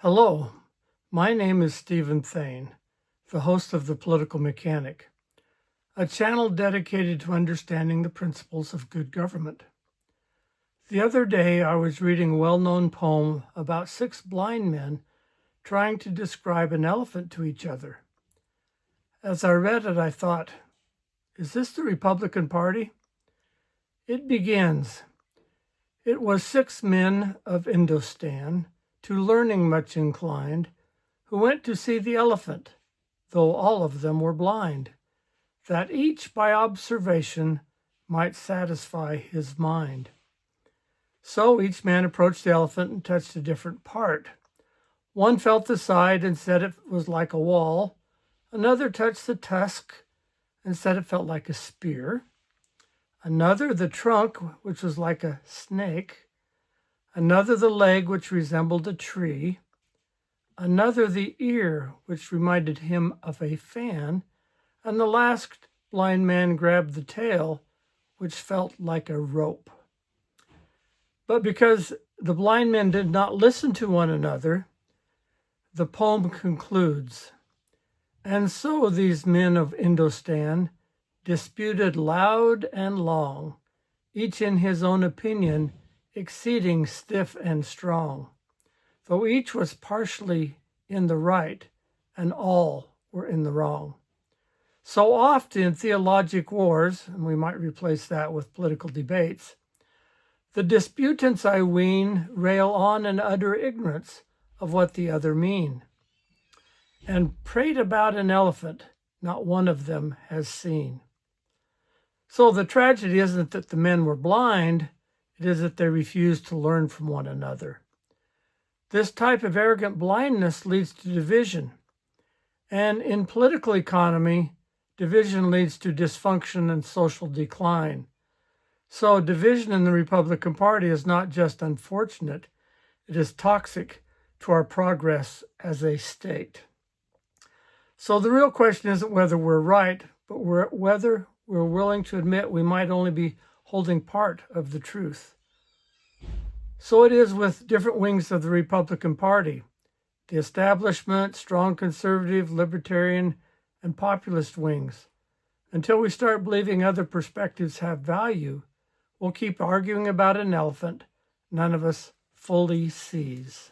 Hello, my name is Stephen Thane, the host of The Political Mechanic, a channel dedicated to understanding the principles of good government. The other day, I was reading a well-known poem about 6 blind men trying to describe an elephant to each other. As I read it, I thought, is this the Republican Party? It begins, "It was 6 men of Indostan, to learning much inclined, who went to see the elephant, though all of them were blind, that each by observation might satisfy his mind. So each man approached the elephant and touched a different part. One felt the side and said it was like a wall. Another touched the tusk and said it felt like a spear. Another the trunk, which was like a snake. Another the leg, which resembled a tree. Another the ear, which reminded him of a fan. And the last blind man grabbed the tail, which felt like a rope." But because the blind men did not listen to one another, the poem concludes, "And so these men of Indostan disputed loud and long, each in his own opinion exceeding stiff and strong, though each was partially in the right and all were in the wrong. So oft in theologic wars," and we might replace that with political debates, "the disputants, I ween, rail on and utter ignorance of what the other mean, and prate about an elephant not one of them has seen." So the tragedy isn't that the men were blind, it is that they refused to learn from one another. This type of arrogant blindness leads to division. And in political economy, division leads to dysfunction and social decline. So division in the Republican Party is not just unfortunate, it is toxic to our progress as a state. So the real question isn't whether we're right, but whether we're willing to admit we might only be holding part of the truth. So it is with different wings of the Republican Party, the establishment, strong conservative, libertarian, and populist wings. Until we start believing other perspectives have value, we'll keep arguing about an elephant none of us fully sees.